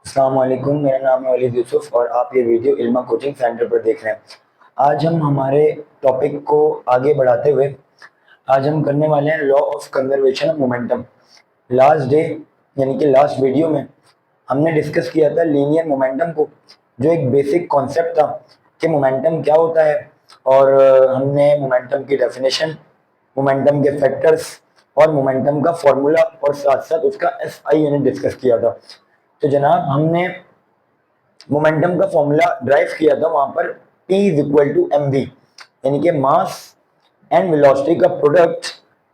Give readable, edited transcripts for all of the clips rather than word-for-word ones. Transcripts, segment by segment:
अस्सलाम वालेकुम, मेरा नाम है वलीद यूसुफ और आप ये वीडियो इल्मा कोचिंग सेंटर पर देख रहे हैं। आज हम हमारे टॉपिक को आगे बढ़ाते हुए आज हम करने वाले हैं law of conservation of momentum. Last day यानी कि लास्ट वीडियो में हमने डिस्कस किया था लीनियर मोमेंटम को, जो एक बेसिक कॉन्सेप्ट था कि मोमेंटम क्या होता है। और हमने मोमेंटम की डेफिनेशन, मोमेंटम के फैक्टर्स और मोमेंटम का फॉर्मूला और साथ साथ उसका एसआई यूनिट डिस्कस किया था। तो जनाब, हमने मोमेंटम का फॉर्मूला ड्राइव किया था वहां पर P is equal to M V, यानी कि मास एंड वेलोसिटी का प्रोडक्ट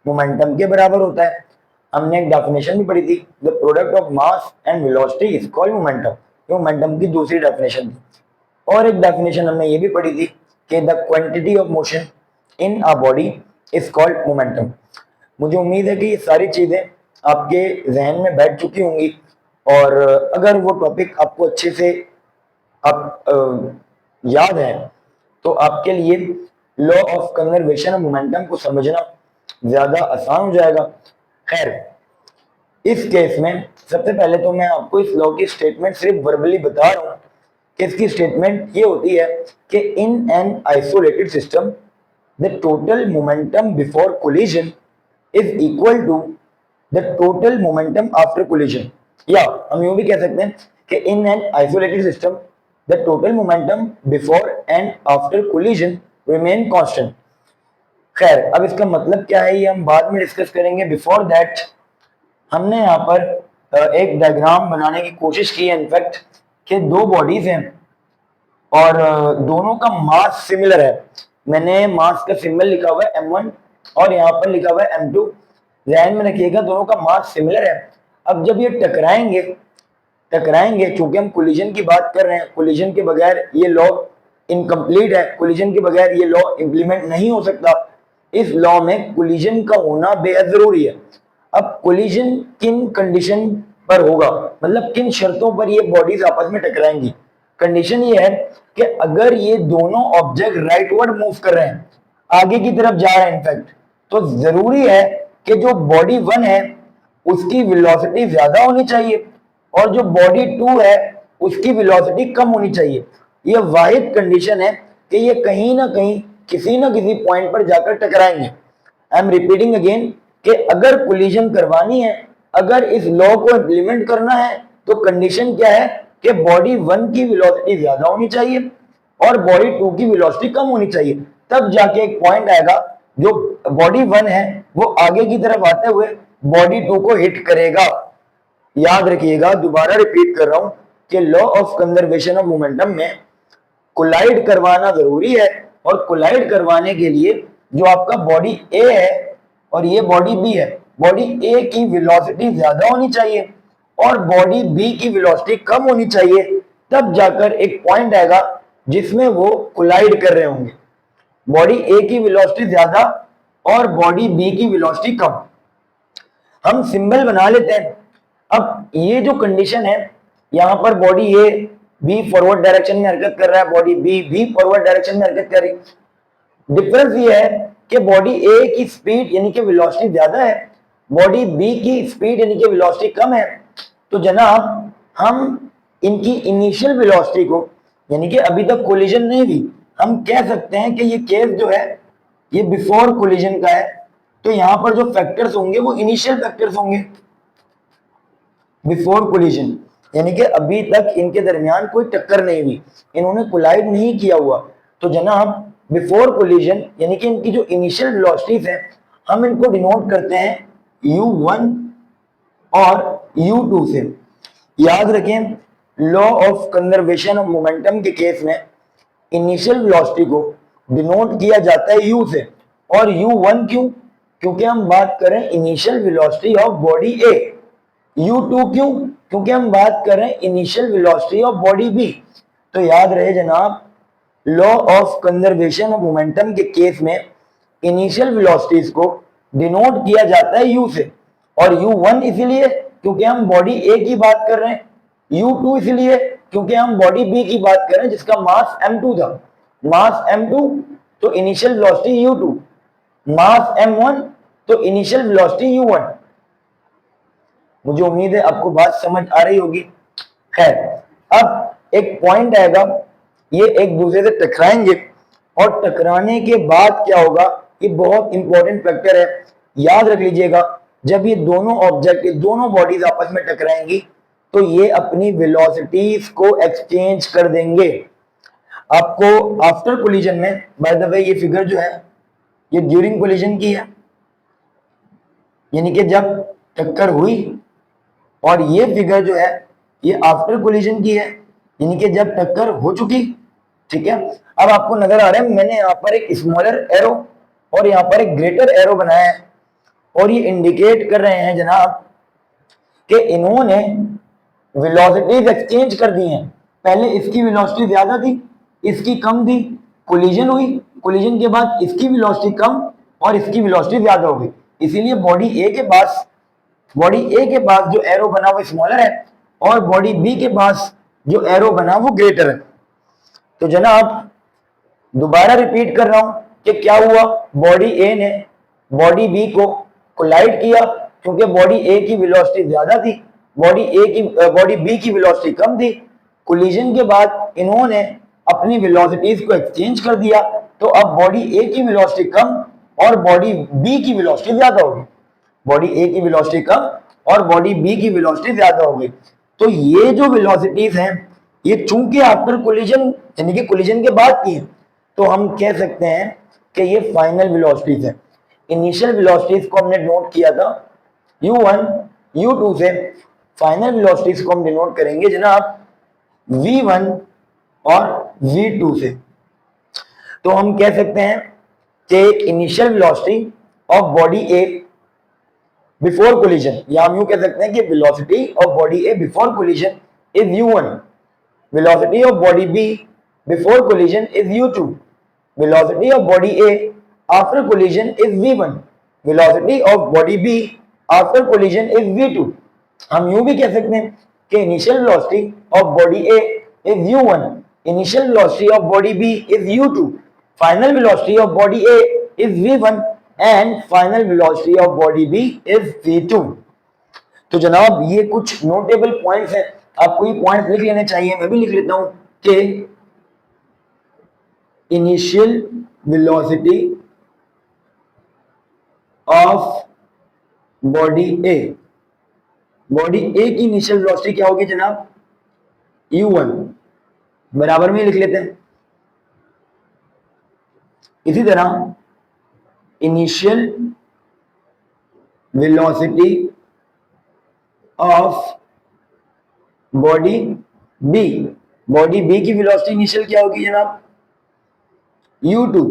मोमेंटम के बराबर होता है। हमने एक डेफिनेशन भी पढ़ी थी, the product of mass and velocity is called momentum. ये मोमेंटम की दूसरी डेफिनेशन थी। और एक डेफिनेशन हमने ये भी पढ़ी थी कि the quantity of motion in a body is called momentum. मुझे उम्मीद है कि ये सारी चीजें आपके जहन में बैठ चुकी होंगी, और अगर वो टॉपिक आपको अच्छे से याद है तो आपके लिए law of conservation of momentum को समझना ज्यादा आसान हो जाएगा। खैर, इस केस में सबसे पहले तो मैं आपको इस लॉ की स्टेटमेंट सिर्फ वर्बली बता रहा हूं कि इसकी स्टेटमेंट ये होती है कि in an isolated system the total momentum before collision is equal to the total momentum after collision. या हम यूं भी कह सकते हैं कि in an isolated system the total momentum before and after collision remain constant. खैर, अब इसका मतलब क्या है ये हम बाद में डिस्कस करेंगे। बिफोर दैट हमने यहाँ पर एक डायग्राम बनाने की कोशिश की है। इनफैक्ट कि दो बॉडीज हैं और दोनों का मास सिमिलर है। मैंने मास का सिंबल लिखा हुआ है m1 और यहाँ पर लिखा हुआ है m2। ध्यान में रखिएगा, दोनों का मास सिमिलर है। अब जब ये टकराएंगे टकराएंगे क्योंकि हम कोलिजन की बात कर रहे हैं, कोलिजन के बगैर ये लॉ इनकम्प्लीट है, कोलिजन के बगैर ये लॉ इंप्लीमेंट नहीं हो सकता। इस लॉ में कोलिजन का होना बेहद जरूरी है। अब कोलिजन किन कंडीशन पर होगा, मतलब किन शर्तों पर ये बॉडीज आपस में टकराएंगी। कंडीशन ये है कि अगर ये दोनों ऑब्जेक्ट राइटवर्ड मूव कर रहे हैं, आगे की तरफ जा रहे हैं इनफैक्ट, तो जरूरी है कि जो बॉडी 1 है उसकी वेलोसिटी ज्यादा होनी चाहिए और जो बॉडी 2 है उसकी वेलोसिटी कम होनी चाहिए। यह वाहिद कंडीशन है कि ये कहीं ना कहीं किसी ना किसी पॉइंट पर जाकर टकराएंगे। आई एम रिपीटिंग अगेन कि अगर कोलिजन करवानी है, अगर इस लॉ को इंप्लीमेंट करना है, तो कंडीशन क्या है कि बॉडी 1 की वेलोसिटी ज्यादा होनी चाहिए और बॉडी 2 की वेलोसिटी कम होनी चाहिए। तब जाके एक पॉइंट आएगा जो बॉडी 1 है वो आगे की तरफ आते हुए बॉडी 2 को हिट करेगा। याद रखिएगा, दोबारा रिपीट कर रहा हूं कि law of conservation of momentum में कोलाइड करवाना जरूरी है, और कोलाइड करवाने के लिए जो आपका बॉडी ए है और ये बॉडी बी है, बॉडी ए की वेलोसिटी ज्यादा होनी चाहिए और बॉडी बी की वेलोसिटी कम होनी चाहिए। तब जाकर एक पॉइंट आएगा जिसमें वो कोलाइड कर रहे होंगे। बॉडी ए की वेलोसिटी ज्यादा और बॉडी बी की वेलोसिटी कम। हम सिंबल बना लेते हैं। अब ये जो कंडीशन है, यहां पर body A B forward direction में हरकत कर रहा है, बॉडी बी भी फॉरवर्ड डायरेक्शन में हरकत कर रही है। डिफरेंस ये है कि बॉडी ए की स्पीड यानी कि वेलोसिटी ज्यादा है, बॉडी बी की स्पीड यानी कि वेलोसिटी कम है। तो जनाब, हम इनकी इनिशियल वेलोसिटी को, यानी कि अभी तक कोलिजन नहीं हुई, हम कह सकते हैं कि ये केस जो है ये बिफोर कोलिजन का है। तो यहां पर जो फैक्टर्स होंगे वो इनिशियल फैक्टर्स होंगे बिफोर कोलिजन, यानी कि अभी तक इनके दरमियान कोई टक्कर नहीं हुई, इन्होंने कोलाइड नहीं किया हुआ। तो जनाब, बिफोर कोलिजन यानी कि इनकी जो इनिशियल वेलोसिटीज है हम इनको डिनोट करते हैं u1 और u2 से। याद रखें, law of conservation of momentum के केस में इनिशियल वेलोसिटी को डिनोट किया जाता है u से। और u1 क्यों? क्योंकि हम बात करें initial velocity of body A. u2 क्यों? क्योंकि हम बात कर रहे हैं initial velocity of body B. तो याद रहे जनाब, law of conservation of momentum के केस में इनिशियल वेलोसिटीज को डिनोट किया जाता है u से। और u1 इसीलिए क्योंकि हम बॉडी ए की बात कर रहे हैं, u2 इसलिए क्योंकि हम बॉडी बी की बात कर रहे हैं जिसका मास m2 था। मास m2 तो इनिशियल वेलोसिटी u2, मास m1 तो इनिशियल वेलोसिटी u1। मुझे उम्मीद है आपको बात समझ आ रही होगी। खैर, अब एक पॉइंट आएगा, ये एक दूसरे से टकराएंगे और टकराने के बाद क्या होगा, ये बहुत इंपॉर्टेंट फैक्टर है, याद रख लीजिएगा। जब ये दोनों ऑब्जेक्ट, दोनों बॉडीज आपस में टकराएंगी तो ये अपनी वेलोसिटीज को एक्सचेंज कर देंगे। आपको आफ्टर कोलिजन में, बाय द वे ये फिगर जो है ये ड्यूरिंग कोलिजन की है, यानी कि जब टक्कर हुई, और ये फिगर जो है ये आफ्टर कोलिजन की है, यानी कि जब टक्कर हो चुकी। ठीक है, अब आपको नजर आ रहा है मैंने यहाँ पर एक स्मॉलर एरो और यहाँ पर एक ग्रेटर एरो बनाया है, और ये इंडिकेट कर रहे हैं जनाब कि इन्होंने वेलोसिटीज एक्सचेंज कर दी हैं। पहले इसकी वेलोसिटी ज्यादा थी, इसकी कम थी, कोलिजन हुई, कोलिजन के बाद इसकी वेलोसिटी कम और इसकी वेलोसिटी ज्यादा हो गई। इसीलिए बॉडी ए के पास जो एरो बना वो स्मॉलर है और बॉडी बी के पास जो एरो बना वो ग्रेटर है। तो जनाब दोबारा रिपीट कर रहा हूं कि क्या हुआ, बॉडी ए ने बॉडी बी को कोलाइड किया, क्योंकि बॉडी ए की वेलोसिटी ज्यादा थी, बॉडी बी की वेलोसिटी कम थी। कोलिजन के बाद इन्होंने अपनी वेलोसिटीज को एक्सचेंज कर दिया, तो अब बॉडी ए की वेलोसिटी कम और बॉडी बी की वेलोसिटी ज्यादा होगी। बॉडी ए की वेलोसिटी कम और बॉडी बी की वेलोसिटी ज्यादा हो गई। तो ये जो वेलोसिटीज हैं ये चूंकि आफ्टर कोलिजन यानी कि कोलिजन के बाद की है, तो हम कह सकते हैं कि ये फाइनल वेलोसिटीज है। इनिशियल वेलोसिटीज को हमने नोट किया था u1 u2 से, फाइनल वेलोसिटीज को हम डिनोट करेंगे जनाब v1 और v2 से। तो हम कह सकते हैं कि initial velocity of body A before collision, या हम यूं कह सकते हैं कि velocity of body A before collision is u1, velocity of body B before collision is u2, velocity of body A after collision is v1, velocity of body B after collision is v2। हम यूं भी कह सकते हैं कि initial velocity of body A is u1, initial velocity of body B is u2, final velocity of body A is v1 and final velocity of body B is v2। तो जनाब ये कुछ नोटेबल पॉइंट्स हैं, आपको ये points लिख लेने चाहिए, मैं भी लिख लेता हूं कि initial velocity of body A, body A की इनिशियल वेलोसिटी क्या होगी जनाब u1, बराबर में लिख लेते हैं। इसी तरह initial velocity of body B, body B की वेलोसिटी इनिशियल क्या होगी जनाब u2,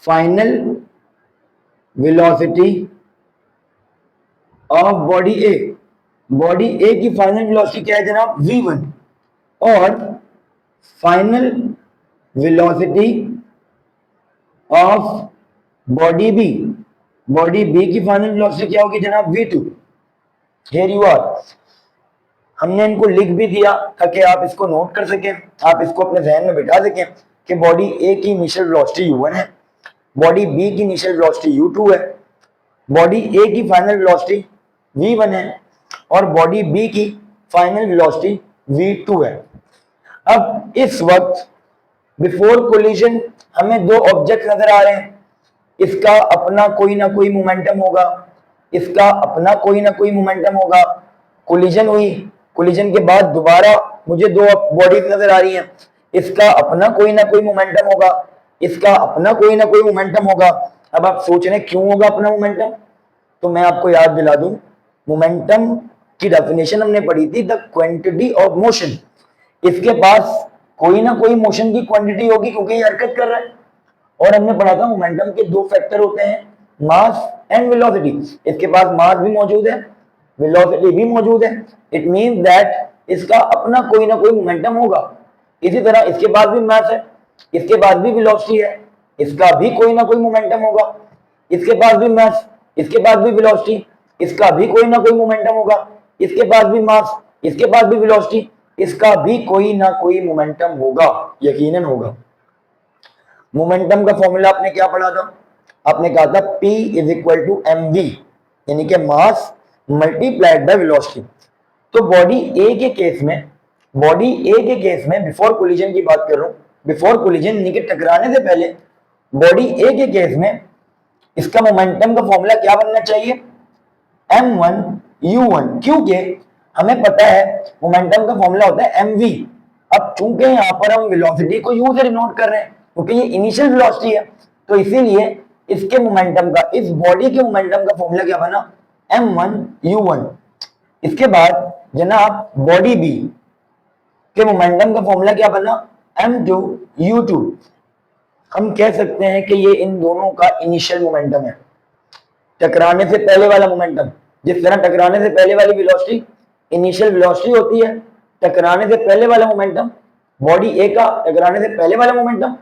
final velocity of body A, body A की फाइनल वेलोसिटी क्या है जनाब v1, और final velocity of body B, body B की फाइनल वेलोसिटी क्या होगी जनाब v2। हियर यू आर, हमने इनको लिख भी दिया ताकि आप इसको नोट कर सकें, आप इसको अपने जहन में बिठा सकें कि बॉडी ए की इनिशियल वेलोसिटी u1 है, बॉडी बी की इनिशियल वेलोसिटी u2 है, बॉडी ए की फाइनल वेलोसिटी v1 है और बॉडी बी की फाइनल वेलोसिटी v2 है। अब इस वक्त बिफोर कोलिजन हमें दो ऑब्जेक्ट नजर आ रहे हैं, इसका अपना कोई ना कोई मोमेंटम होगा, इसका अपना कोई ना कोई मोमेंटम होगा। कोलिजन हुई, कोलिजन के बाद दोबारा मुझे दो बॉडीज नजर आ रही हैं, इसका अपना कोई ना कोई मोमेंटम होगा, इसका अपना कोई ना कोई मोमेंटम होगा। अब आप सोच रहे हैं क्यों होगा अपना मोमेंटम, तो मैं आपको याद दिला दूं, मोमेंटम की डेफिनेशन हमने पढ़ी थी, द क्वांटिटी ऑफ मोशन। इसके पास कोई ना कोई मोशन की क्वांटिटी होगी क्योंकि ये हरकत कर रहा है, और हमने पढ़ा था मोमेंटम के दो फैक्टर होते हैं, मास एंड वेलोसिटी। इसके पास मास भी मौजूद है, वेलोसिटी भी मौजूद है, इट मींस दैट इसका अपना कोई ना कोई मोमेंटम होगा। इसी तरह इसके पास भी मास है, इसके पास भी वेलोसिटी है, इसका भी कोई ना कोई मोमेंटम होगा, इसके पास भी मास, इसके पास भी वेलोसिटी, इसका भी कोई ना कोई मोमेंटम होगा, इसके पास भी मास, इसके पास भी वेलोसिटी, इसका भी कोई ना कोई मोमेंटम होगा, यकीनन होगा। मोमेंटम का फॉर्मूला आपने क्या पढ़ा था, आपने कहा था P is equal to mv, यानी कि मास मल्टीप्लाइड बाय वेलोसिटी। तो बॉडी ए के केस में बिफोर कोलिजन की बात कर रहा हूं, बिफोर कोलिजन यानी कि टकराने से पहले बॉडी ए के केस में इसका मोमेंटम का फॉर्मूला क्या बनना चाहिए, m1u1, क्योंकि हमें पता है मोमेंटम का फॉर्मूला होता है mv। अब चूंकि यहां पर हम वेलोसिटी को u से डिनोट कर रहे हैं क्योंकि ये इनिशियल वेलोसिटी है, तो इसीलिए इसके मोमेंटम का, इस बॉडी के मोमेंटम का फॉर्मूला क्या बना, m1u1। इसके बाद जनाब बॉडी बी के मोमेंटम का फॉर्मूला क्या बना, m2u2। हम कह सकते हैं कि ये इन दोनों का इनिशियल मोमेंटम है, टकराने से पहले वाला मोमेंटम। जिस तरह टकराने से पहले वाली वेलोसिटी इनिशियल वेलोसिटी होती है, टकराने से पहले वाला मोमेंटम बॉडी ए का, टकराने से पहले वाला मोमेंटम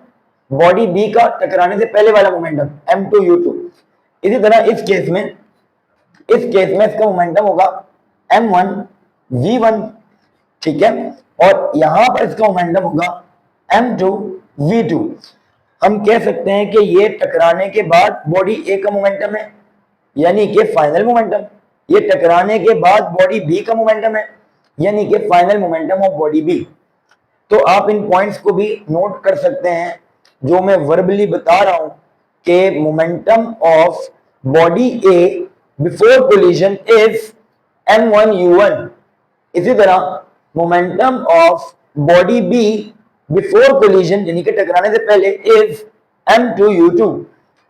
बॉडी बी का, टकराने से पहले वाला मोमेंटम m2u2। इसी तरह इस केस में इसका मोमेंटम होगा m1v1, ठीक है, और यहां पर इसका मोमेंटम होगा m2v2। हम कह सकते हैं कि ये टकराने के बाद बॉडी ए का मोमेंटम है यानी कि फाइनल मोमेंटम, ये टकराने के बाद बॉडी बी का मोमेंटम है यानी कि final momentum of body B. तो आप इन पॉइंट्स को भी नोट कर सकते हैं जो मैं वर्बली बता रहा हूं कि momentum of body A before collision is m1u1। इसी तरह momentum of body B before collision यानी कि टकराने से पहले इज m2u2।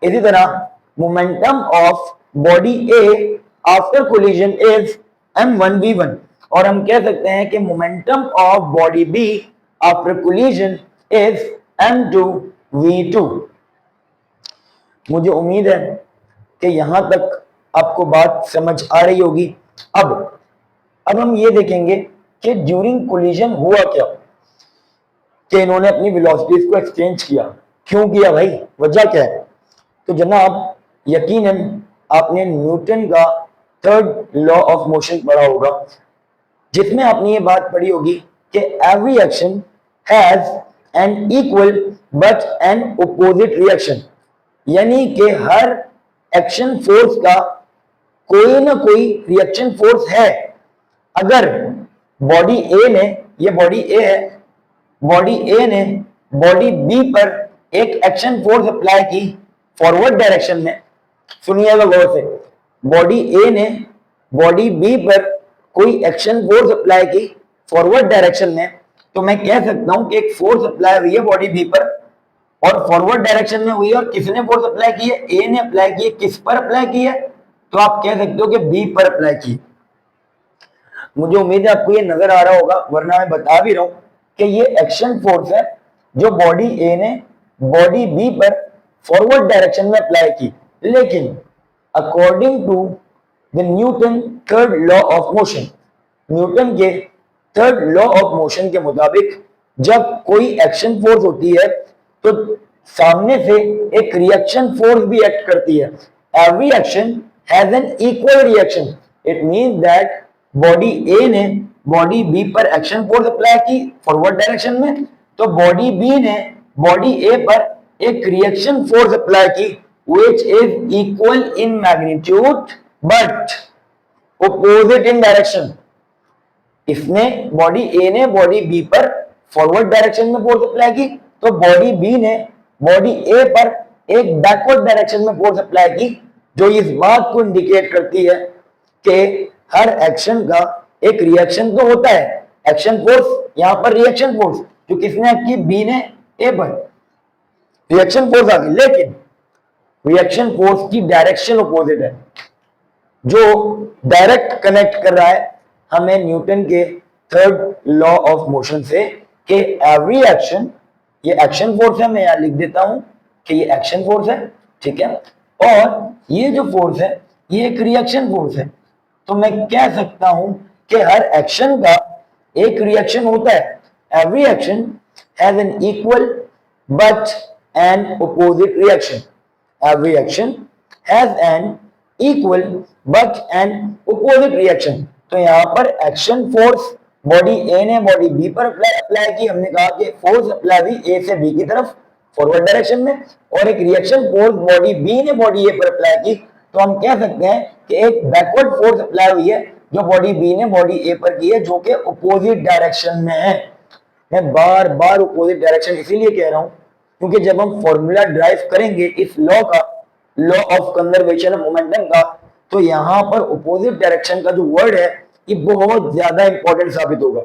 इसी तरह momentum of body A after collision is m1v1। और हम कह सकते हैं कि momentum of body B after collision is m2v2। मुझे उम्मीद है कि यहां तक आपको बात समझ आ रही होगी। अब हम ये देखेंगे कि ड्यूरिंग कोलिजन हुआ क्या, कि इन्होंने अपनी वेलोसिटीज को एक्सचेंज किया। क्यों किया भाई, वजह क्या है? तो जनाब यकीनन आपने न्यूटन का थर्ड लॉ ऑफ मोशन पढ़ा होगा, जिसमें आपने ये बात पढ़ी होगी कि every action has an equal but an opposite reaction, यानी कि हर एक्शन फोर्स का कोई ना कोई रिएक्शन फोर्स है। अगर बॉडी ए ने, ये बॉडी ए है, बॉडी ए ने बॉडी बी पर एक एक्शन फोर्स अप्लाई की फॉरवर्ड डायरेक्शन में, सुनिएगा गौर से, बॉडी ए ने बॉडी बी पर कोई एक्शन फोर्स अप्लाई की फॉरवर्ड डायरेक्शन में, तो मैं कह सकता हूं कि एक फोर्स अप्लाई हुई है बॉडी बी पर और फॉरवर्ड डायरेक्शन में हुई है। और किसने फोर्स अप्लाई की है? ए ने अप्लाई की है। किस पर अप्लाई की है? तो आप कह सकते हो कि बी पर अप्लाई की। मुझे उम्मीद है आपको ये नजर आ रहा होगा, वरना मैं बता भी रहा हूं कि ये एक्शन फोर्स है जो बॉडी ए ने बॉडी बी पर फॉरवर्ड डायरेक्शन में अप्लाई की। लेकिन according to the Newton third law of motion, Newton के थर्ड लॉ ऑफ मोशन के मुताबिक जब कोई एक्शन फोर्स होती है तो सामने से एक रिएक्शन फोर्स भी एक्ट करती है। Every action has an equal reaction. It means that body A ने बॉडी बी पर एक्शन फोर्स अप्लाई की फॉरवर्ड डायरेक्शन में, तो बॉडी बी ने बॉडी ए पर एक रिएक्शन फोर्स अप्लाई की which is equal in magnitude but opposite in direction. इसने बॉडी ए ने बॉडी बी पर फॉरवर्ड डायरेक्शन में फोर्स अप्लाई की, तो बॉडी बी ने बॉडी ए पर एक बैकवर्ड डायरेक्शन में फोर्स अप्लाई की, जो इस बात को इंडिकेट करती है कि हर एक्शन का एक रिएक्शन तो होता है। एक्शन फोर्स, यहां पर रिएक्शन फोर्स जो किसने की, बी ने ए पर रिएक्शन फोर्स आ गई, लेकिन रिएक्शन फोर्स की डायरेक्शन अपोजिट है। जो डायरेक्ट कनेक्ट कर रहा है हमें न्यूटन के थर्ड लॉ ऑफ मोशन से कि एवरी एक्शन, ये एक्शन फोर्स है, मैं यहां लिख देता हूं कि ये एक्शन फोर्स है, ठीक है, और ये जो फोर्स है ये एक रिएक्शन फोर्स है। तो मैं कह सकता हूं कि हर एक्शन का एक रिएक्शन होता है। Every action has an equal but an opposite reaction. Every action has an equal but an opposite reaction. तो यहां पर एक्शन फोर्स बॉडी ए ने बॉडी बी पर अप्लाई की, हमने कहा कि फोर्स अप्लाई हुई ए से बी की तरफ फॉरवर्ड डायरेक्शन में, और एक रिएक्शन फोर्स बॉडी बी ने बॉडी ए पर अप्लाई की, तो हम कह सकते हैं कि एक बैकवर्ड फोर्स अप्लाई हुई है जो बॉडी बी ने बॉडी ए पर की है, जो कि अपोजिट डायरेक्शन में है। मैं बार बार अपोजिट डायरेक्शन इसीलिए कह रहा हूं क्योंकि जब हम फॉर्मूला ड्राइव करेंगे इस लॉ का, law of conservation of momentum का, तो यहां पर अपोजिट डायरेक्शन का जो वर्ड है ये बहुत ज्यादा इंपॉर्टेंट साबित होगा।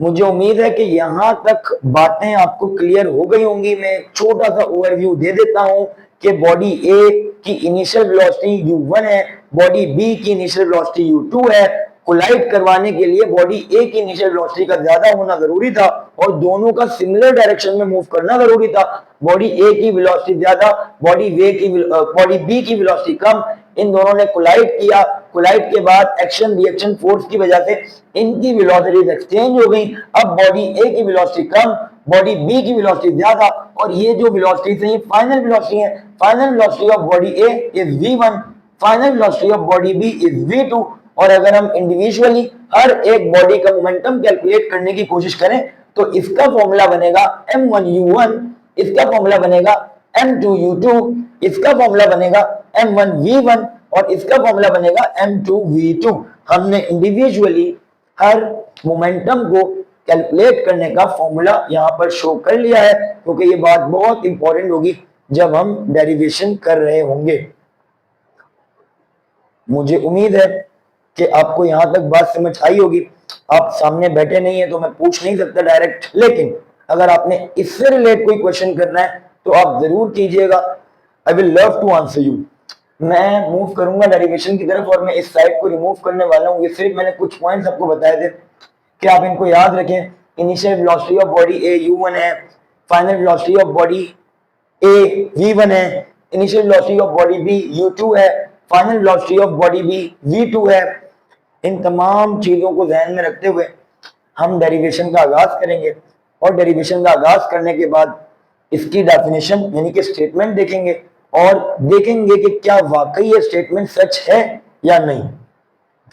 मुझे उम्मीद है कि यहां तक बातें आपको क्लियर हो गई होंगी। मैं एक छोटा सा ओवरव्यू दे देता हूं कि बॉडी ए की इनिशियल वेलोसिटी u1 है, बॉडी बी की इनिशियल वेलोसिटी u2 है। कोलाइड करवाने के लिए बॉडी ए की इनिशियल वेलोसिटी का ज्यादा होना जरूरी था और दोनों का सिमिलर डायरेक्शन में मूव करना जरूरी था। बॉडी ए की वेलोसिटी ज्यादा, बॉडी बी की वेलोसिटी कम, इन दोनों ने कोलाइड किया। कोलाइड के बाद एक्शन रिएक्शन फोर्स की वजह से इनकी वेलोसिटीज एक्सचेंज हो गई। अब बॉडी ए की वेलोसिटी कम, बॉडी बी की वेलोसिटी ज्यादा, और ये जो वेलोसिटीज है ये फाइनल वेलोसिटी है। Final velocity of body A is v1, final velocity of body B is v2। और अगर हम इंडिविजुअली हर एक बॉडी का मोमेंटम कैलकुलेट करने की कोशिश करें तो इसका फॉर्मूला बनेगा m1u1, इसका फॉर्मूला बनेगा m2u2, इसका फॉर्मूला बनेगा m1v1 और इसका फॉर्मूला बनेगा m2v2। हमने इंडिविजुअली हर मोमेंटम को कैलकुलेट करने का फॉर्मूला यहां पर शो कर लिया है क्योंकि ये बात बहुत इंपॉर्टेंट होगी जब हम डेरिवेशन कर रहे होंगे। मुझे उम्मीद है कि आपको यहां तक बात समझ आई होगी। आप सामने बैठे नहीं है तो मैं पूछ नहीं सकता डायरेक्ट, लेकिन अगर आपने इससे रिलेट कोई क्वेश्चन करना है तो आप जरूर कीजिएगा। I will love to answer you. मैं मूव करूंगा डेरिवेशन की तरफ और मैं इस साइड को रिमूव करने वाला हूं। ये सिर्फ मैंने कुछ पॉइंट्स आपको बताए थे कि आप इनको याद रखें। Initial velocity of body A u1 है, final velocity of body A v1 है, initial velocity of body B u2 है, final velocity of body B v2 है। इन तमाम चीजों को ध्यान में रखते हुए हम डेरिवेशन का आगाज करेंगे और डेरिवेशन का आगाज करने के बाद इसकी डेफिनेशन यानी कि स्टेटमेंट देखेंगे और देखेंगे कि क्या वाकई ये स्टेटमेंट सच है या नहीं।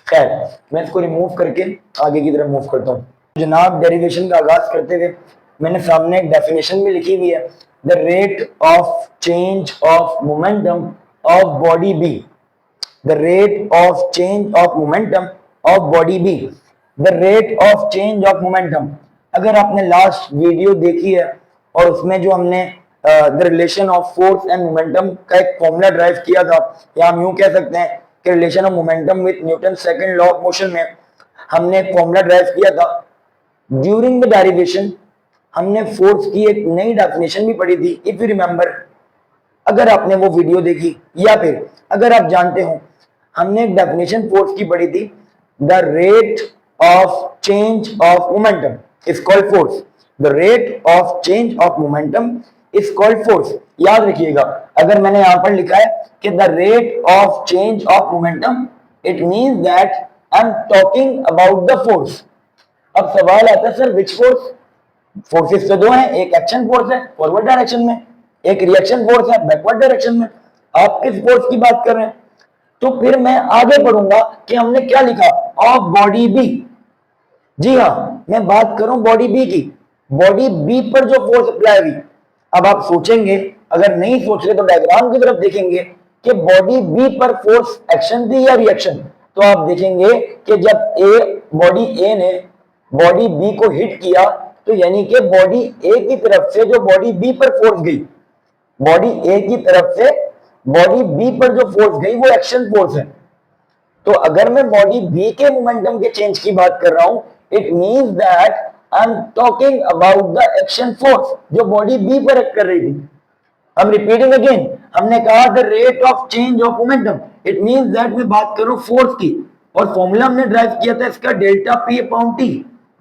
खैर, मैं इसको रिमूव करके आगे की तरफ मूव करता हूँ। जनाब, डेरिवेशन का आगाज करते हुए मैंने सामने एक डेफिनेशन भी लिखी हुई है, the rate of change of momentum of body B, the rate of change of momentum of body B, the rate of change of momentum। अगर आपने लास्ट वीडियो देखी है और उसमें जो हमने the relation of force and momentum का एक फॉर्मूला ड्राइव किया था, या हम यूं कह सकते हैं कि relation of momentum with Newton second law of motion में हमने एक फॉर्मूला ड्राइव किया था। ड्यूरिंग द डेरिवेशन हमने फोर्स की एक नई डेफिनेशन भी पढ़ी थी, इफ यू रिमेंबर। अगर आपने वो वीडियो देखी या फिर अगर आप जानते हो, हमने एक डेफिनेशन फोर्स की पढ़ी थी, the rate of change of momentum is called force, the rate of change of momentum is called force. याद रखिएगा, अगर मैंने यहां पर लिखा है कि the rate of change of momentum, it means that I am talking about the force. अब सवाल आता है, सर विच फोर्स? फोर्सेस तो दो हैं, एक एक्शन फोर्स है फॉरवर्ड डायरेक्शन में, एक रिएक्शन फोर्स है बैकवर्ड डायरेक्शन में। आप किस फोर्स की बात कर रहे हैं? तो फिर मैं आगे बढ़ूंगा कि हमने क्या लिखा, ऑफ बॉडी बी। जी हाँ, मैं बात करूं बॉडी बी की, बॉडी बी पर जो फोर्स अप्लाई हुई। अब आप सोचेंगे, अगर नहीं सोच रहे तो डायग्राम की तरफ देखेंगे कि बॉडी बी पर फोर्स एक्शन थी या रिएक्शन। तो आप देखेंगे कि जब बॉडी ए ने बॉडी बी को हिट किया तो यानी कि बॉडी ए की तरफ से जो बॉडी बी पर फोर्स गई, बॉडी ए की तरफ से बॉडी बी पर जो फोर्स गई वो एक्शन फोर्स है। तो अगर मैं बॉडी बी के मोमेंटम के चेंज की बात कर रहा हूं, it means that I am talking about the action force जो बॉडी बी पर एक्ट कर रही थी। हम रिपीटिंग अगेन, हमने कहा the rate of change of momentum, it means that मैं बात करूं फोर्स की, और फॉर्मूला हमने ड्राइव किया था इसका delta P upon T,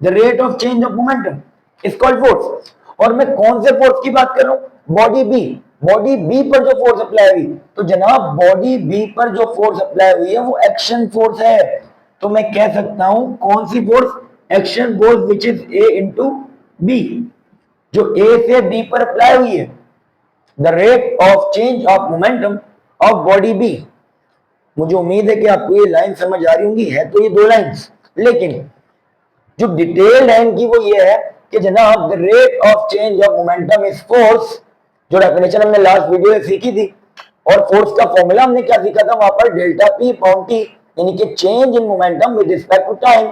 the rate of change of momentum is called force. और मैं कौन से फोर्स की बात कर रहा हूं? बॉडी बी, बॉडी बी पर जो फोर्स अप्लाई हुई। तो जनाब, बॉडी बी पर जो फोर्स अप्लाई हुई है वो एक्शन फोर्स है। तो मैं कह सकता हूं कौन सी force? Action force which is A into B, जो ए से बी पर अप्लाई हुई है। The rate of change of momentum of body B. मुझे उम्मीद है कि आपको ये लाइन समझ आ रही होंगी, है तो ये दो लाइंस, लेकिन जो डिटेल है इनकी वो ये है कि जनाब the rate of change of momentum is force, जो डेफिनेशन हमने लास्ट वीडियो में सीखी थी, और फोर्स का फॉर्मूला हमने क्या सीखा था वहां पर, डेल्टा पी अपॉन टी, यानी कि change in momentum with respect to time.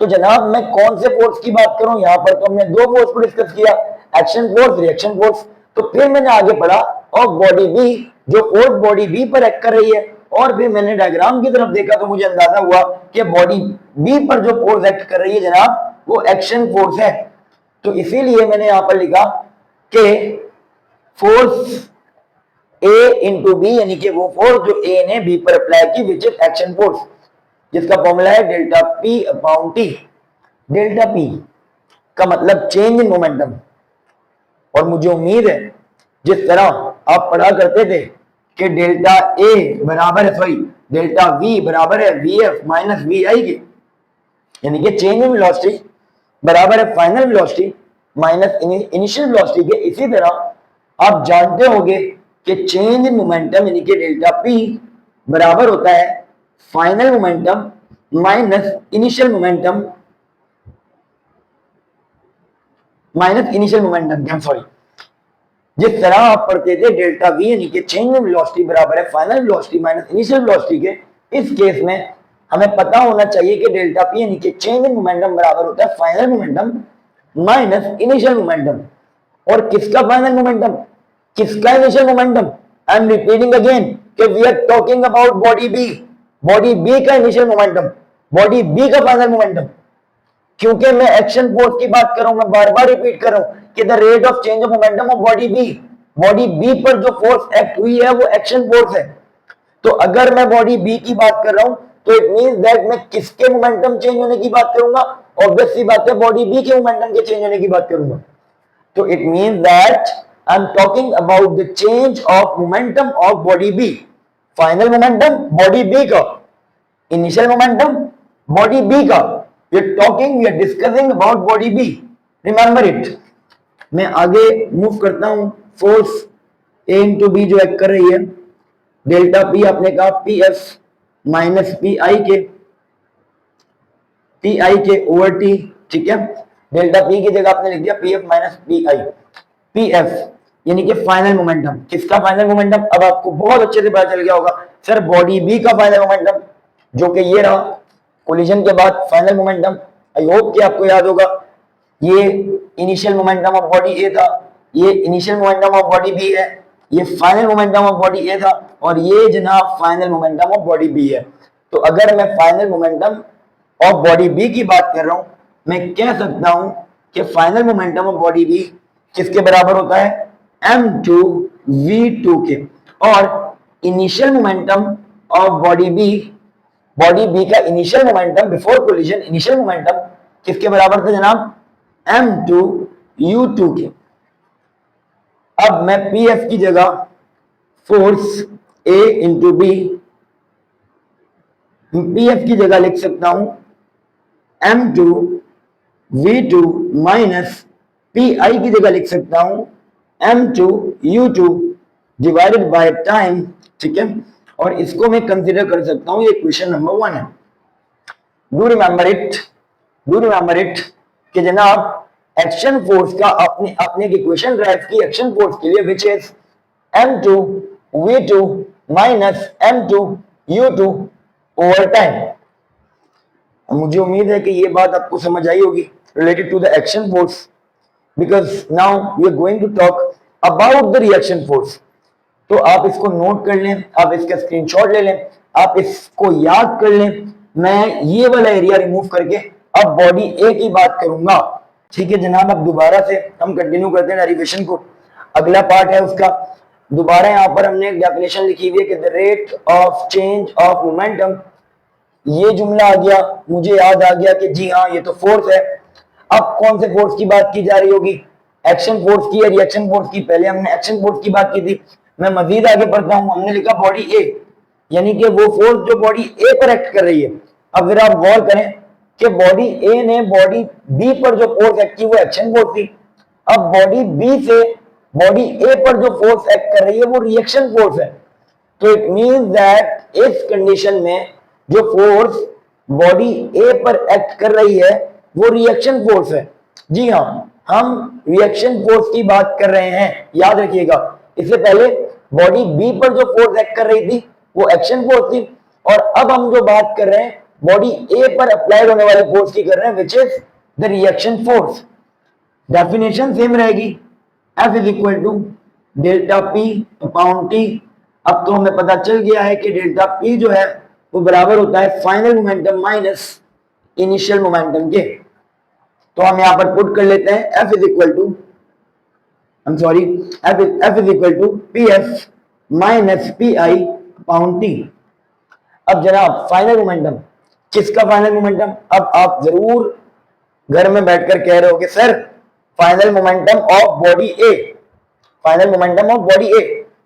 तो जनाब मैं कौन से फोर्स की बात करूं, यहां पर तो हमने दो फोर्स को डिस्कस किया, एक्शन फोर्स, रिएक्शन फोर्स। तो फिर मैंने आगे पढ़ा ऑफ बॉडी बी, जो फोर्स बॉडी बी पर एक्ट कर रही है, और फिर मैंने डायग्राम की तरफ देखा तो मुझे अंदाजा हुआ कि बॉडी बी पर जो फोर्स एक्ट कर रही है जनाब वो एक्शन फोर्स है। तो इसीलिए मैंने यहां पर लिखा कि फोर्स ए इंटू बी, यानी कि वो फोर्स जो ए ने बी पर अप्लाई की, विच इज एक्शन फोर्स, जिसका फॉर्मूला है delta P upon T. Delta P का मतलब चेंज इन मोमेंटम। और मुझे उम्मीद है जिस तरह आप पढ़ा करते थे कि डेल्टा ए बराबर है, सॉरी डेल्टा वी बराबर है वी एफ माइनस वी आई के, यानी कि चेंज इन वेलोसिटी बराबर है final velocity minus initial velocity के। इसी तरह आप जानते होंगे कि चेंज इन मोमेंटम यानी कि डेल्टा पी बराबर होता है final momentum minus initial momentum, sorry. जिस तरह आप पढ़ते थे डेल्टा वी यानी कि चेंज इन वेलोसिटी बराबर है final velocity minus initial velocity के, इस केस में हमें पता होना चाहिए कि डेल्टा पी यानी कि चेंज इन मोमेंटम बराबर होता है final momentum minus initial momentum. और किसका फाइनल मोमेंटम, किसका initial momentum? I am repeating again कि we are talking about body B, body B का इनिशियल मोमेंटम, बॉडी बी का फाइनल मोमेंटम। क्योंकि मैं एक्शन फोर्स की बात कर रहा हूं, मैं बार बार रिपीट कर रहा हूं कि the rate of change of momentum of body B, body B पर जो फोर्स एक्ट हुई है वो एक्शन फोर्स है। तो अगर मैं बॉडी बी की बात कर रहा हूं तो इट मींस दैट मैं किसके मोमेंटम चेंज होने की बात करूंगा? ऑब्वियस सी बात है बॉडी बी के मोमेंटम के चेंज होने की बात करूंगा। तो it means that I am talking about the change of momentum of body B. Final momentum body B का, इनिशियल मोमेंटम बॉडी बी का। we are talking, we are discussing about body B, remember it। मैं आगे move करता हूं, force A into B जो act कर रही है, डेल्टा P आपने कहा पी एफ माइनस पी आई के ओवर टी, ठीक है। डेल्टा P की जगह आपने लिख दिया पी एफ माइनस पी आई, पी एफ यानी कि फाइनल मोमेंटम। किसका फाइनल मोमेंटम? अब आपको बहुत अच्छे से पता चल गया होगा सर बॉडी बी का फाइनल मोमेंटम, जो कि ये रहा कोलिजन के बाद फाइनल मोमेंटम। आई होप कि आपको याद होगा ये initial momentum of body A था, ये initial momentum of body B है, ये final momentum of body A था, और ये जनाब final momentum of body B है। तो अगर मैं final momentum of body B की बात कर रहा हूं, मैं कह सकता हूं कि final momentum of body B किसके बराबर होता है? m2 v2 के। और initial momentum of body B का initial momentum before collision, initial momentum किसके बराबर था जनाब? m2 u2 के। अब मैं pf की जगह force a into B, pf की जगह लिख सकता हूं m2 v2 माइनस pi की जगह लिख सकता हूं m2 u2 divided by time, ठीक है। और इसको मैं कंसीडर कर सकता हूं, ये क्वेश्चन नंबर 1 है। डू रिमेंबर इट कि जनाब एक्शन फोर्स का अपने इक्वेशन ड्राइव की एक्शन फोर्स के लिए which is m2 v2 minus m2 u2 over time. मुझे उम्मीद है कि ये बात आपको समझ आई होगी related to the action force, because now we are going to talk about the reaction force. तो आप इसको नोट कर लें, आप इसका स्क्रीनशॉट ले लें, आप इसको याद कर लें। मैं ये वाला एरिया रिमूव करके अब बॉडी ए की बात करूंगा, ठीक है जनाब। अब दोबारा से हम कंटिन्यू करते हैं डेरिवेशन को, अगला पार्ट है उसका। दोबारा यहाँ पर हमने एक डेफिनेशन लिखी हुई है कि the rate of change of momentum, ये जुमला आ गया, मुझे याद आ गया कि जी हाँ ये तो फोर्स है। अब कौन से फोर्स की बात की जा रही होगी? एक्शन फोर्स की या रिएक्शन फोर्स की? पहले हमने एक्शन फोर्स की बात की थी। मैं मजीद आगे बढ़ता हूं, हमने लिखा बॉडी ए, यानी कि वो फोर्स जो बॉडी ए पर एक्ट कर रही है। अब फिर आप गौर करें कि बॉडी ए ने बॉडी बी पर जो फोर्स एक्ट की वो एक्शन फोर्स थी। अब बॉडी बी से बॉडी ए पर जो फोर्स एक्ट कर रही है वो रिएक्शन फोर्स है। तो इट मींस दैट इस कंडीशन में जो फोर्स बॉडी ए पर एक्ट कर रही है वो रिएक्शन फोर्स है। जी हाँ, हम रिएक्शन फोर्स की बात कर रहे हैं, याद रखिएगा। इससे पहले बॉडी बी पर जो फोर्स एक्ट कर रही थी वो एक्शन फोर्स थी, और अब हम जो बात कर रहे हैं बॉडी ए पर अप्लाइड होने वाले फोर्स की कर रहे हैं, which is the reaction force. Definition same रहेगी, F is equal to delta P upon T. अब तो हमें पता चल गया है कि डेल्टा पी जो है वो बराबर होता है final momentum minus initial momentum के। तो हम यहां पर पुट कर लेते हैं F is equal to F is equal to P F minus P I upon T. अब जनाब फाइनल मोमेंटम, किसका फाइनल मोमेंटम? अब आप जरूर घर में बैठकर कह रहे हो कि sir final momentum of body A, final momentum of body A.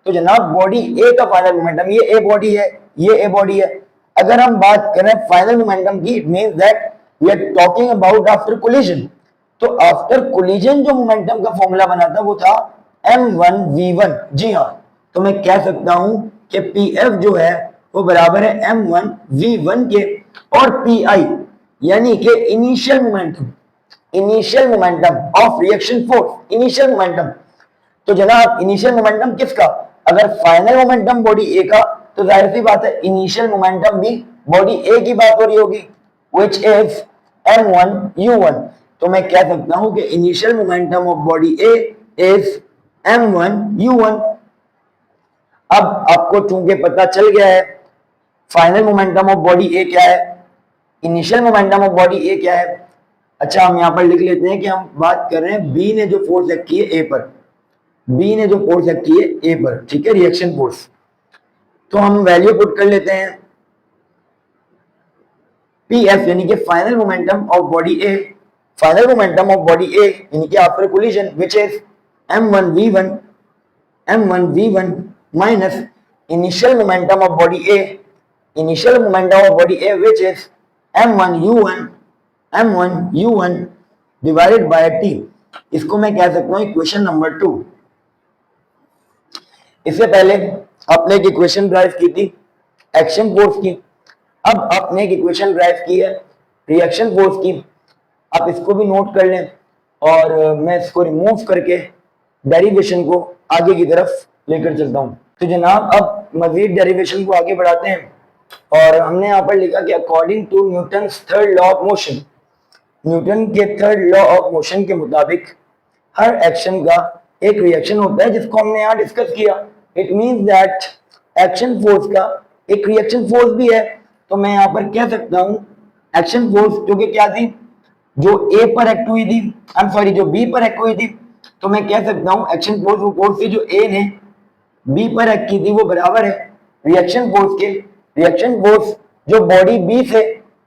तो जनाब बॉडी ए का फाइनल मोमेंटम, ये ए बॉडी है, ये ए बॉडी है। अगर हम बात करें फाइनल मोमेंटम की, it means that we are talking about after collision. तो आफ्टर कोलिजन जो मोमेंटम का फॉर्मूला बना था वो था m1v1। जी हाँ, तो मैं कह सकता हूं कि pf जो है वो बराबर है m1v1 के, और pi यानी कि initial momentum of reaction force, initial momentum. तो जनाब इनिशियल मोमेंटम किसका? अगर फाइनल मोमेंटम बॉडी ए का, तो जाहिर सी बात है इनिशियल मोमेंटम भी बॉडी ए की बात हो रही होगी, व्हिच इज m1u1। तो मैं कह सकता हूं कि initial momentum of body A is m1u1। अब आपको चूंकि पता चल गया है फाइनल मोमेंटम ऑफ बॉडी ए क्या है, इनिशियल मोमेंटम ऑफ बॉडी ए क्या है। अच्छा हम यहां पर लिख लेते हैं कि हम बात कर रहे हैं बी ने जो फोर्स एक्ट की है ए पर, बी ने जो फोर्स एक्ट की है ए पर, ठीक है, रिएक्शन फोर्स। तो हम वैल्यू पुट कर लेते हैं पी एफ यानी कि final momentum of body A, final momentum of body A यानी कि after collision, which is m1v1 minus initial momentum of body A, initial momentum of body A which is m1u1 divided by t। इसको मैं कह सकता हूं equation number 2। इससे पहले आपने एक इक्वेशन ड्राइव की थी एक्शन फोर्स की, अब आपने एक इक्वेशन ड्राइव की है रिएक्शन फोर्स की। आप इसको भी नोट कर लें और मैं इसको रिमूव करके डेरिवेशन को आगे की तरफ लेकर चलता हूं। तो जनाब अब मजीद डेरिवेशन को आगे बढ़ाते हैं और हमने यहाँ पर लिखा कि according to Newton's third law of motion, Newton के थर्ड लॉ ऑफ मोशन के मुताबिक हर एक्शन का एक रिएक्शन होता है, जिसको हमने यहाँ डिस्कस किया। It means that action force का एक रिएक्शन फोर्स भी है। तो मैं यहाँ पर कह सकता हूँ एक्शन फोर्स जो कि क्या थी, जो ए पर एक्ट हुई थी, जो बी पर एक्ट हुई थी, तो मैं कह सकता हूँ एक्शन फोर्स वो फोर्स थी जो ए ने बी पर एक्ट की थी, वो बराबर है रिएक्शन फोर्स के। रिएक्शन फोर्स जो बॉडी बी से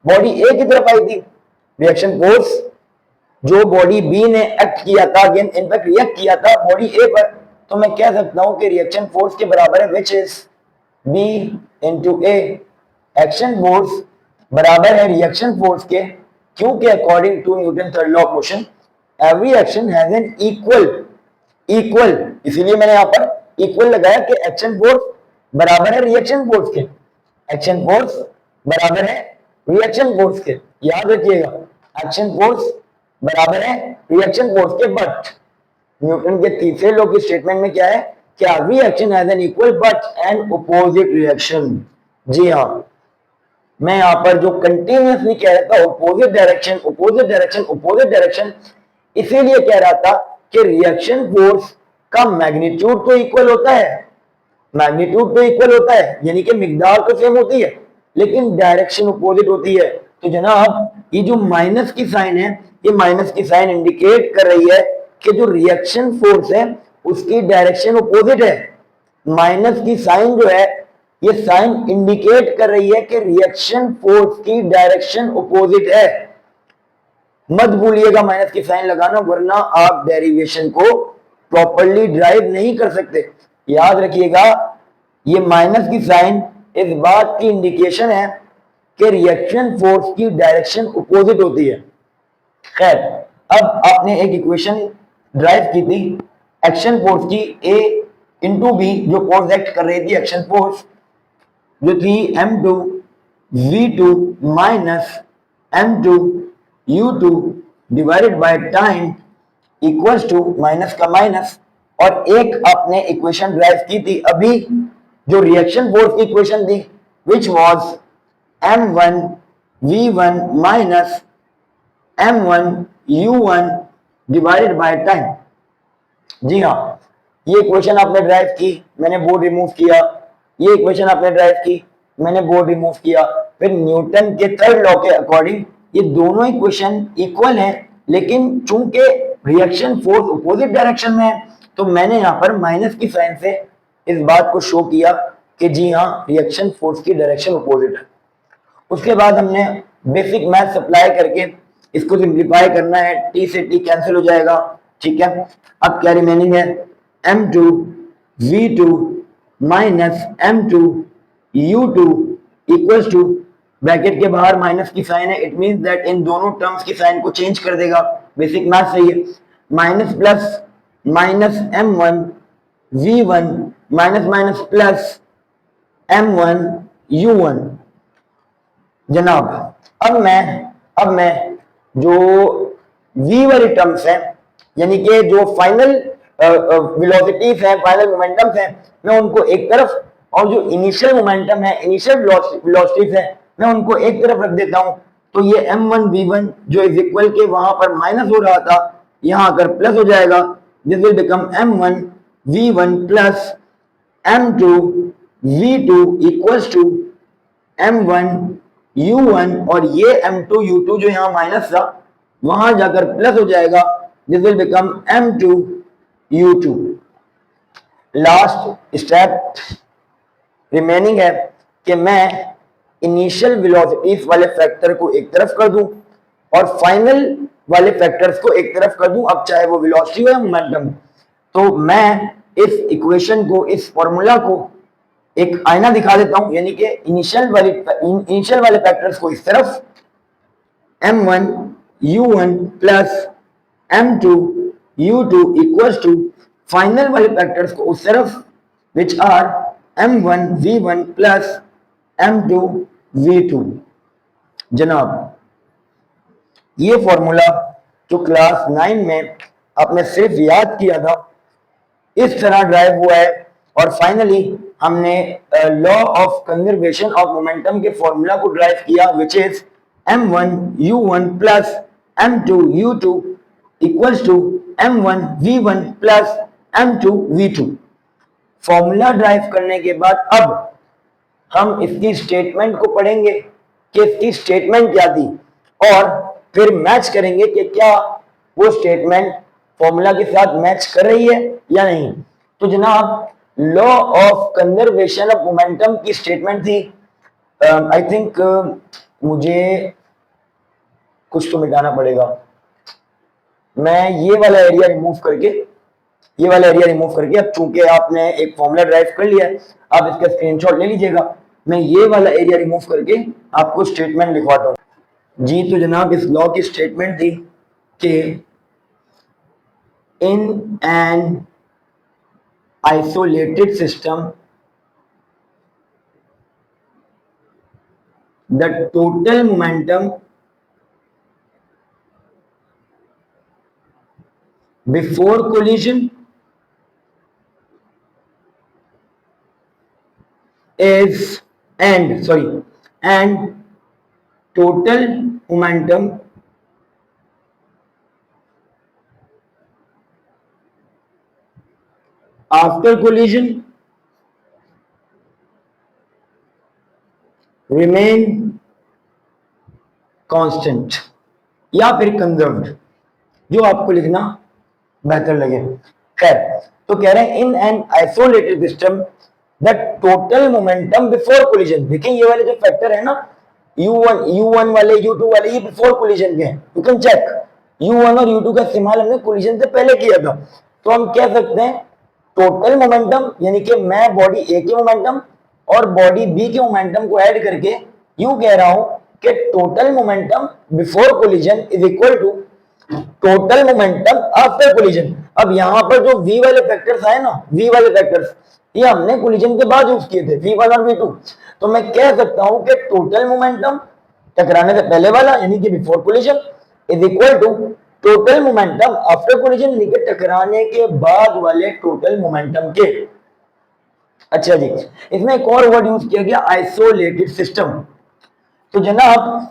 बॉडी ए की तरफ आई थी, रिएक्शन फोर्स जो बॉडी बी ने एक्ट किया था, इनफैक्ट रिएक्ट किया था बॉडी ए पर, तो मैं कह सकता हूं कि रिएक्शन फोर्स के बराबर है which is B into A. Action force बराबर है रिएक्शन फोर्स के, क्योंकि according to Newton third law of motion every action has an equal, इसीलिए मैंने यहां पर इक्वल लगाया कि एक्शन फोर्स बराबर है रिएक्शन फोर्स के, एक्शन फोर्स बराबर है रिएक्शन फोर्स के। याद रखिएगा एक्शन फोर्स बराबर है रिएक्शन फोर्स के। बट न्यूटन के तीसरे लॉ की स्टेटमेंट में क्या है कि every action has an equal but an opposite reaction. जी हाँ, मैं यहां पर जो कंटिन्यूअसली कह रहा था अपोजिट डायरेक्शन, इसीलिए कह रहा था कि रिएक्शन फोर्स का मैग्नीट्यूड तो इक्वल होता है, यानी कि मिकदार तो सेम होती है, लेकिन डायरेक्शन अपोजिट होती है। तो जनाब ये जो माइनस की साइन है, ये माइनस की साइन इंडिकेट कर रही है कि जो रिएक्शन फोर्स है उसकी डायरेक्शन अपोजिट है। माइनस की साइन जो है ये साइन इंडिकेट कर रही है कि रिएक्शन फोर्स की डायरेक्शन अपोजिट है। मत भूलिएगा माइनस की साइन लगाना, वरना आप डेरिवेशन को प्रॉपर्ली ड्राइव नहीं कर सकते। याद रखिएगा ये माइनस की साइन इस बात की इंडिकेशन है कि रिएक्शन फोर्स की डायरेक्शन अपोजिट होती है। खैर, अब आपने एक इक्वेशन ड्राइव की थी एक्शन फोर्स की, ए इंटू बी जो फोर्स एक्ट कर रही थी, एक्शन फोर्स जो थी m2v2 minus m2u2 divided by time equals to minus का माइनस। और एक आपने इक्वेशन ड्राइव की थी अभी जो रिएक्शन फोर्स की इक्वेशन थी, which was m1 v1 minus m1 u1 divided by time. जी हाँ, ये इक्वेशन आपने ड्राइव की, मैंने बोर्ड रिमूव किया, ये इक्वेशन आपने ड्राइव की, मैंने बोर्ड रिमूव किया। फिर न्यूटन के थर्ड लॉ के अकॉर्डिंग ये दोनों इक्वेशन इक्वल हैं, लेकिन चूंकि रिएक्शन फोर्स अपोजिट डायरेक्शन में है तो मैंने यहाँ पर माइनस की साइन से इस बात को शो किया कि जी हाँ, रिएक्शन फोर्स की डायरेक्शन अपोजिट है। उसके बाद हमने बेसिक मैथ अप्लाई करके इसको सिंप्लीफाई करना है, टी से टी कैंसिल हो जाएगा, ठीक है। अब क्या रिमेनिंग है, m2 v2 minus m2 u2 equals to, bracket के बाहर माइनस की साइन है, इट मींस दैट इन दोनों टर्म्स की साइन को चेंज कर देगा, बेसिक मैथ सही है। Minus plus minus m1 v1 minus minus plus m1 u1। जनाब अब मैं जो v वाली टर्म्स हैं, यानी कि जो फाइनल वेलोसिटीज हैं, फाइनल मोमेंटम्स हैं, मैं उनको एक तरफ, और जो इनिशियल मोमेंटम है, इनिशियल वेलोसिटीज है, मैं उनको एक तरफ रख देता हूं। तो ये m1 v1 जो इज इक्वल के वहां पर माइनस हो रहा था, यहां आकर प्लस हो जाएगा। This will become m1 v1 plus m2 v2 equals to m1 u1, और ये m2 u2 जो यहां माइनस था वहां जाकर प्लस हो जाएगा। This will become m2 u2। Last step remaining है कि मैं इनिशियल वेलोसिटीज वाले फैक्टर को एक तरफ कर दूं और फाइनल वाले फैक्टर्स को एक तरफ कर दूं, अब चाहे वो वेलोसिटी हो या मोमेंटम। तो मैं इस इक्वेशन को, इस फॉर्मूला को एक आईना दिखा देता हूं, यानी कि इनिशियल वाले फैक्टर्स को इस तरफ m1 u1 plus m2 u2 equals to final वाले फैक्टर्स को उस तरफ which are m1 v1 plus m2 v2। जनाब, ये फॉर्मूला जो क्लास 9 में आपने सिर्फ याद किया था, इस तरह ड्राइव हुआ है, और फाइनली हमने law of conservation of momentum के फॉर्मूला को ड्राइव किया, which is m1 u1 plus m2 u2 equals to m1 v1 plus m2 v2। Formula derive करने के बाद अब हम इसकी स्टेटमेंट को पढ़ेंगे कि इसकी स्टेटमेंट क्या थी, और फिर मैच करेंगे कि क्या वो स्टेटमेंट फॉर्मूला के साथ मैच कर रही है या नहीं। तो जनाब, law of conservation of momentum की स्टेटमेंट थी, आई थिंक मुझे कुछ तो मिटाना पड़ेगा। मैं ये वाला एरिया रिमूव करके अब चूंकि आपने एक फॉर्मूला ड्राइव कर लिया है, आप इसका स्क्रीनशॉट ले लीजिएगा। मैं ये वाला एरिया रिमूव करके आपको स्टेटमेंट लिखवाता हूं। जी, तो जनाब, इस लॉ की स्टेटमेंट थी कि in N isolated system the total momentum before collision is and total momentum after collision remain constant या फिर कंजर्व्ड, जो आपको लिखना बेहतर लगे। खैर, तो कह रहे हैं इन an isolated system the total momentum before collision. देखिए, ये वाले जो फैक्टर है ना, u1 वाले, u2 वाले, ये बिफोर कोलिजन के हैं। यू कैन चेक, u1 और u2 का इस्तेमाल हमने कोलिजन से पहले किया था। तो हम कह सकते हैं टोटल मोमेंटम, यानी कि मैं बॉडी ए के मोमेंटम और बॉडी बी के मोमेंटम को ऐड करके यूं कह रहा हूं कि total momentum before collision is equal to total momentum after collision. अब यहां पर जो v वाले फैक्टर्स आए ना, v वाले फैक्टर्स, ये हमने कोलिजन के बाद यूज किए थे, v1 और v2। तो मैं कह सकता हूं कि टोटल मोमेंटम टकराने से पहले वाला, यानी कि before collision, is equal to total momentum after collision, यानी कि टकराने के बाद वाले टोटल मोमेंटम के। अच्छा जी, इसमें एक और वर्ड यूज किया गया, आइसोलेटेड सिस्टम। तो जनाब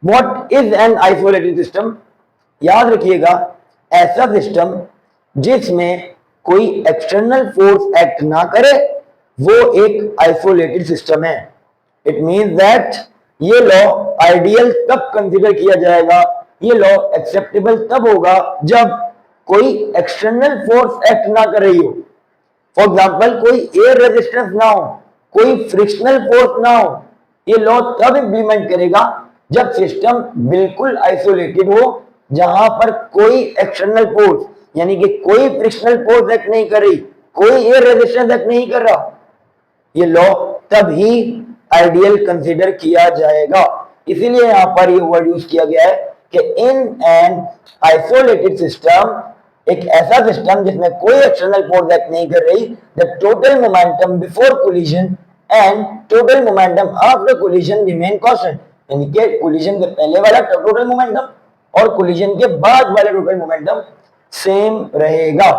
what is an isolated system? याद रखिएगा, ऐसा सिस्टम जिसमें कोई एक्सटर्नल फोर्स एक्ट ना करे वो एक आइसोलेटेड सिस्टम है। इट मींस दैट ये लॉ आइडियल तब कंसीडर किया जाएगा, ये लॉ एक्सेप्टेबल तब होगा जब कोई एक्सटर्नल फोर्स एक्ट ना कर रही हो। फॉर एग्जाम्पल कोई एयर रेजिस्टेंस ना हो, कोई फ्रिक्शनल फोर्स ना हो। ये लॉ तब इंप्लीमेंट करेगा जब सिस्टम बिल्कुल आइसोलेटेड हो, जहां पर कोई एक्सटर्नल फोर्स यानी कि कोई फ्रिक्शनल फोर्स एक्ट नहीं कर रही, कोई एयर रेजिस्टेंस एक्ट नहीं कर रहा। ये लॉ तब ही आइडियल कंसीडर किया जाएगा। इसीलिए यहां पर ये वर्ड यूज किया गया है कि इन एन आइसोलेटेड सिस्टम, एक ऐसा सिस्टम जिसमें कोई एक्सटर्नल फोर्स एक्ट नहीं कर रही, the total momentum before collision and total momentum after collision remain constant. यानी कि कोलिजन के पहले वाला टोटल मोमेंटम और कोलिजन के बाद वाला टोटल मोमेंटम सेम रहेगा।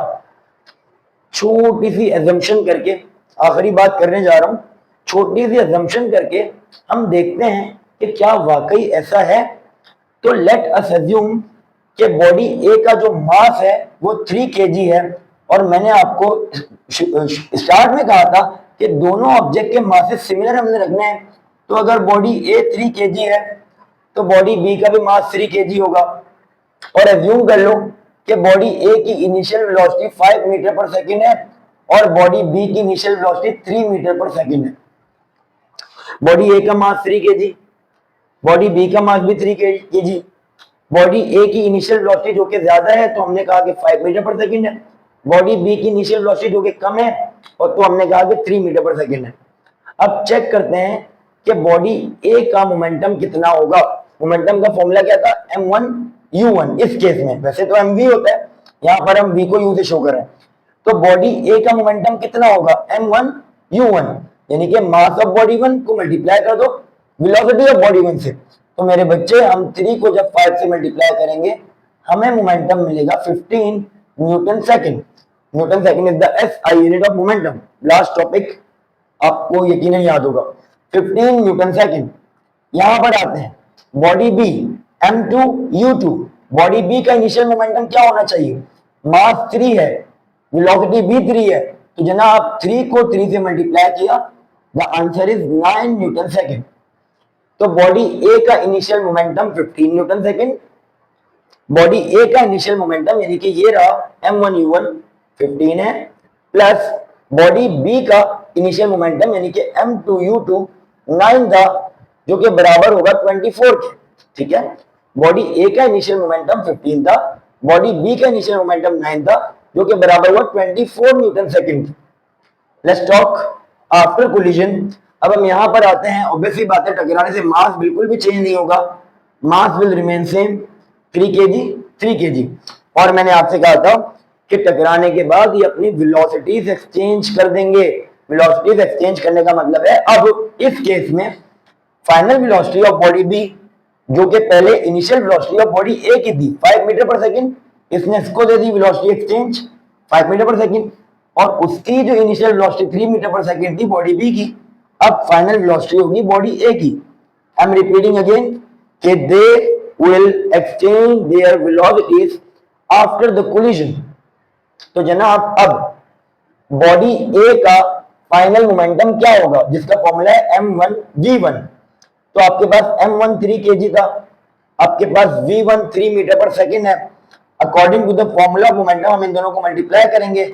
छोटी सी एजम्पशन करके आखिरी बात करने जा रहा हूं, छोटी सी एजम्पशन करके हम देखते हैं कि क्या वाकई ऐसा है। तो लेट अस अज्यूम कि बॉडी ए का जो मास है वो 3 kg है, और मैंने आपको स्टार्ट में कहा था कि दोनों ऑब्जेक्ट के मासेस सिमिलर हमने रखने हैं। तो अगर बॉडी ए 3 kg है तो बॉडी बी का भी मास 3 kg होगा, और एज्यूम कर लो कि बॉडी ए की initial velocity 5 metre per second है और बॉडी बी की initial velocity 3 metre per second है। बॉडी ए का मास 3 kg, बॉडी बी का मास भी 3 kg। बॉडी ए की इनिशियल वेलोसिटी जो कि ज्यादा है तो हमने कहा कि 5 मीटर पर सेकंड है, बॉडी बी की इनिशियल वेलोसिटी जो कि कम है और तो हमने कहा कि 3 मीटर पर सेकंड है। अब चेक करते हैं कि बॉडी ए का मोमेंटम कितना होगा। मोमेंटम का फॉर्मूला क्या था? m1u1। इस केस में वैसे तो mv होता है, यहां पर हम v को u से शो कर रहे हैं। तो बॉडी ए का मोमेंटम कितना होगा? m1u1, यानी कि मास ऑफ बॉडी 1 को मल्टीप्लाई कर दो वेलोसिटी ऑफ बॉडी 1 से। तो मेरे बच्चे हम 3 को जब 5 से मल्टीप्लाई करेंगे हमें मोमेंटम मिलेगा 15 Newton second. Newton second is the SI unit of momentum. Last topic आपको यकीनन याद होगा, 15 न्यूटन सेकंड। यहां पर आते हैं body B m2u2। Body B का इनिशियल मोमेंटम क्या होना चाहिए? मास 3 है, वेलोसिटी भी 3 है, तो जनाब 3 को 3 से मल्टीप्लाई किया, the answer is 9 Newton second. तो बॉडी ए का initial momentum 15 Newton second, body A का इनिशियल मोमेंटम यानी कि ये रहा m1u1 15 है, प्लस बॉडी बी का इनिशियल मोमेंटम यानी कि m2u2 9 था, जो कि बराबर होगा 24 के। ठीक है, बॉडी ए का इनिशियल मोमेंटम 15 था, बॉडी बी का इनिशियल मोमेंटम 9 था, जो कि बराबर हुआ 24 Newton second. Let's talk after collision. अब हम यहां पर आते हैं, ऑब्वियसली बात है टकराने से मास बिल्कुल भी चेंज नहीं होगा, mass will remain same 3 kg। और मैंने आपसे कहा था कि टकराने के बाद ये अपनी वेलोसिटीज एक्सचेंज कर देंगे। वेलोसिटीज एक्सचेंज करने का मतलब है अब इस केस में final velocity of body B, जो कि पहले initial velocity of body A की थी 5 मीटर पर सेकंड, इसने इसको दे दी velocity exchange 5 metre per second, और उसकी जो initial velocity 3 metre per second थी बॉडी बी की, अब फाइनल वेलोसिटी होगी बॉडी ए की। आई एम रिपीटिंग अगेन कि they will exchange their velocities after the collision. तो जनाब अब बॉडी ए का फाइनल मोमेंटम क्या होगा, जिसका फॉर्मूला है m1v1। तो आपके पास m1 3 kg था, आपके पास v1 3 मीटर पर सेकंड है। According to the formula of momentum हम इन दोनों को मल्टीप्लाई करेंगे,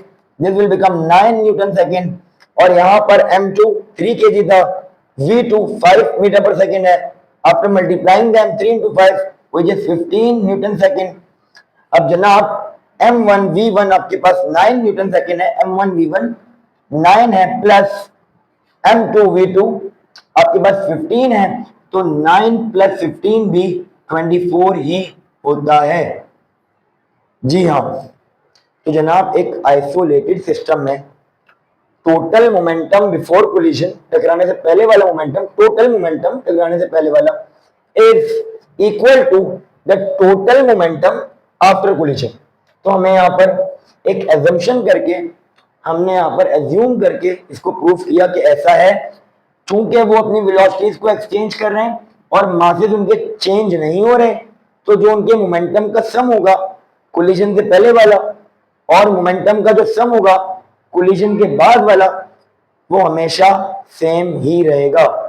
this will become 9 Newton second. और यहां पर m2 3 kg था, v2 5 मीटर पर सेकंड है। After multiplying them 3 into 5 which is 15 Newton second. अब जनाब m1v1 आपके पास 9 न्यूटन सेकंड है, m1v1 9 है, प्लस m2v2 आपके पास 15 है, तो 9 + 15 भी 24 ही होता है। जी हाँ, तो जनाब एक आइसोलेटेड सिस्टम में टोटल मोमेंटम बिफोर कोलिजन, टकराने से पहले वाला मोमेंटम, टोटल मोमेंटम टकराने से पहले वाला is equal to the total momentum after collision. तो हमें यहाँ पर एक एजम्पशन करके, हमने यहाँ पर एज्यूम करके इसको प्रूफ किया कि ऐसा है। चूंकि वो अपनी वेलोसिटीज को एक्सचेंज कर रहे हैं, और मासेस उनके चेंज नहीं हो रहे, तो जो उनके मोमेंटम का सम होगा कोलिजन से पहले वाला और मोमेंटम का जो सम होगा कोलिजन के बाद वाला, वो हमेशा सेम ही रहेगा।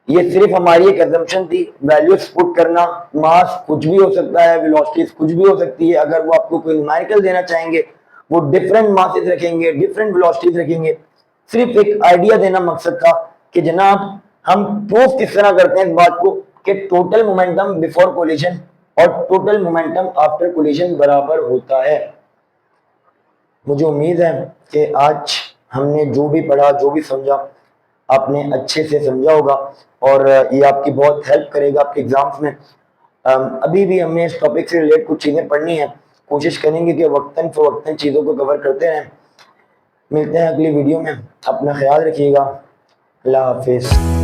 ये सिर्फ हमारी एक assumption थी, वैल्यूज पुट करना, मास कुछ भी हो सकता है, वेलोसिटीज कुछ भी हो सकती है। अगर वो आपको कोई न्यूमेरिकल देना चाहेंगे, वो डिफरेंट मासेस रखेंगे, डिफरेंट वेलोसिटीज रखेंगे। सिर्फ एक आइडिया देना मकसद था कि जनाब हम प्रूफ किस तरह करते हैं इस बात को कि टोटल मोमेंटम बिफोर कोलिजन और टोटल मोमेंटम आफ्टर कोलिजन बराबर होता है। मुझे उम्मीद है कि आज हमने जो भी पढ़ा, जो भी समझा, आपने अच्छे से समझा होगा और ये आपकी बहुत हेल्प करेगा आपके एग्जाम्स में। अभी भी हमने इस टॉपिक से रिलेटेड कुछ चीज़ें पढ़नी है, कोशिश करेंगे कि वक्तन फवक्तन चीज़ों को कवर करते रहें। मिलते हैं अगली वीडियो में, अपना ख्याल रखिएगा। अल्लाह हाफिज़।